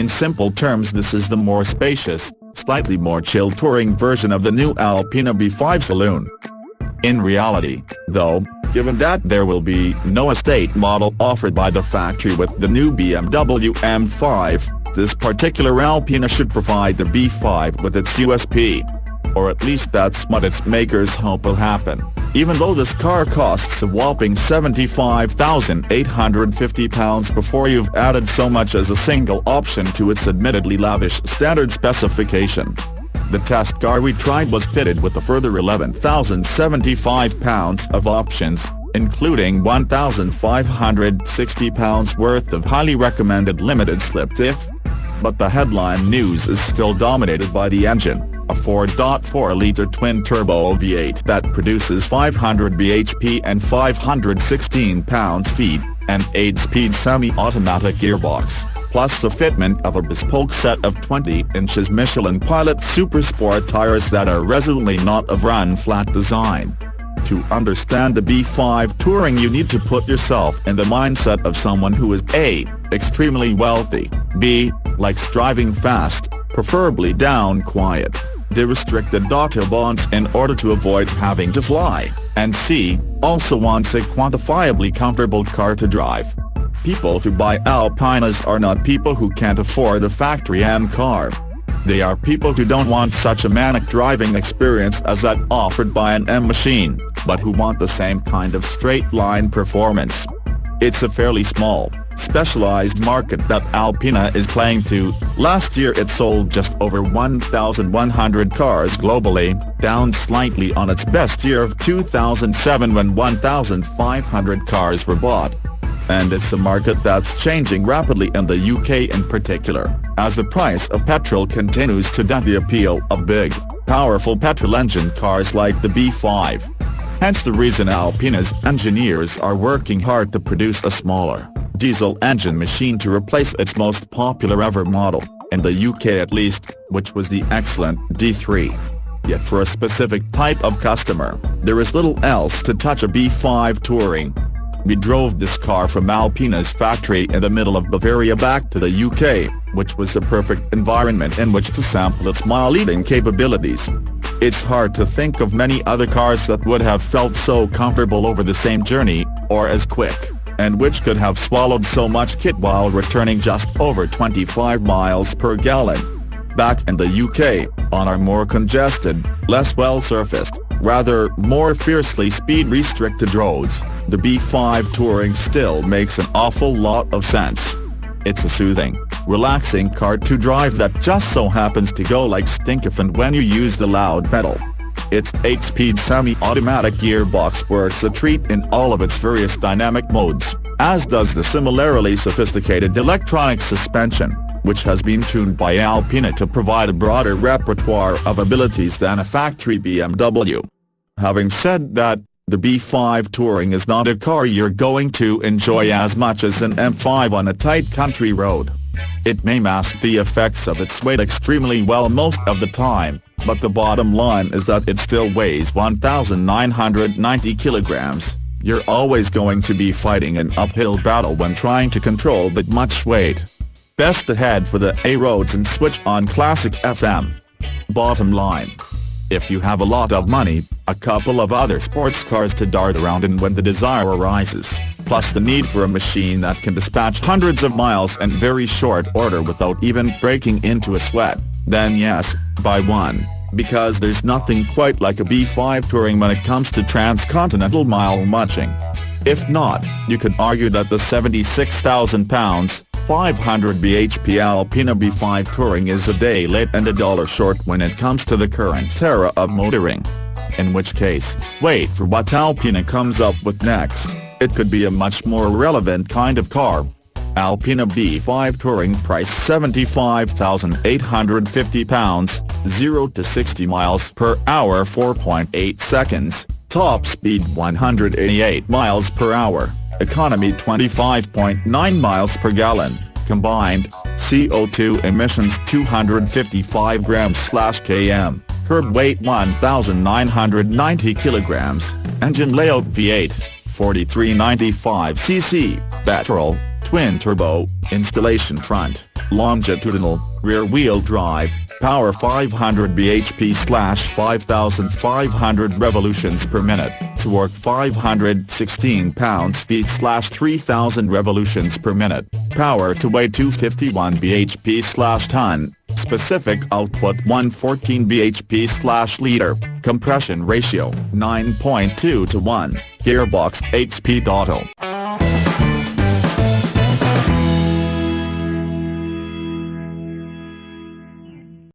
In simple terms, this is the more spacious, slightly more chill touring version of the new Alpina B5 saloon. In reality, though, given that there will be no estate model offered by the factory with the new BMW M5, this particular Alpina should provide the B5 with its USP. Or at least that's what its makers hope will happen, even though this car costs a whopping £75,850 before you've added so much as a single option to its admittedly lavish standard specification. The test car we tried was fitted with a further £11,075 of options, including £1,560 worth of highly recommended limited slip diff. But the headline news is still dominated by the engine, a 4.4-litre twin-turbo V8 that produces 500 bhp and 516 pound-feet, and 8-speed semi-automatic gearbox, plus the fitment of a bespoke set of 20-inch Michelin Pilot Supersport tires that are resolutely not of run-flat design. To understand the B5 Touring, you need to put yourself in the mindset of someone who is A. extremely wealthy, B. likes driving fast, preferably down quiet, the restricted autobahns in order to avoid having to fly, and C. also wants a quantifiably comfortable car to drive. People who buy Alpinas are not people who can't afford a factory M car. They are people who don't want such a manic driving experience as that offered by an M machine, but who want the same kind of straight-line performance. It's a fairly small, specialized market that Alpina is playing to. Last year it sold just over 1,100 cars globally, down slightly on its best year of 2007 when 1,500 cars were bought. And it's a market that's changing rapidly in the UK in particular, as the price of petrol continues to dent the appeal of big, powerful petrol-engine cars like the B5. Hence the reason Alpina's engineers are working hard to produce a smaller, diesel engine machine to replace its most popular ever model, in the UK at least, which was the excellent D3. Yet for a specific type of customer, there is little else to touch a B5 Touring. We drove this car from Alpina's factory in the middle of Bavaria back to the UK, which was the perfect environment in which to sample its mile-leading capabilities. It's hard to think of many other cars that would have felt so comfortable over the same journey, or as quick, and which could have swallowed so much kit while returning just over 25 miles per gallon. Back in the UK, on our more congested, less well-surfaced, rather more fiercely speed-restricted roads, the B5 Touring still makes an awful lot of sense. It's a soothing, relaxing car to drive that just so happens to go like stinkifant when you use the loud pedal. Its 8-speed semi-automatic gearbox works a treat in all of its various dynamic modes, as does the similarly sophisticated electronic suspension, which has been tuned by Alpina to provide a broader repertoire of abilities than a factory BMW. Having said that, the B5 Touring is not a car you're going to enjoy as much as an M5 on a tight country road. It may mask the effects of its weight extremely well most of the time, but the bottom line is that it still weighs 1,990 kilograms. You're always going to be fighting an uphill battle when trying to control that much weight. Best to head for the A roads and switch on classic FM. Bottom line: if you have a lot of money, a couple of other sports cars to dart around in when the desire arises, plus the need for a machine that can dispatch hundreds of miles in very short order without even breaking into a sweat, then yes, buy one, because there's nothing quite like a B5 Touring when it comes to transcontinental mile munching. If not, you could argue that the £76,000, 500 bhp Alpina B5 Touring is a day late and a dollar short when it comes to the current era of motoring. In which case, wait for what Alpina comes up with next. It could be a much more relevant kind of car. Alpina B5 Touring price £75,850, 0 to 60 miles per hour 4.8 seconds, top speed 188 miles per hour, economy 25.9 miles per gallon, combined CO2 emissions 255 grams/km, curb weight 1,990 kilograms, engine layout V8, 4395 cc, petrol, twin turbo, installation front, Longitudinal, rear-wheel drive, power 500 bhp/5500 revolutions per minute, torque 516 pounds-feet/3000 revolutions per minute, power to weight 251 bhp/ton, specific output 114 bhp/liter, compression ratio 9.2 to 1, gearbox 8-speed auto.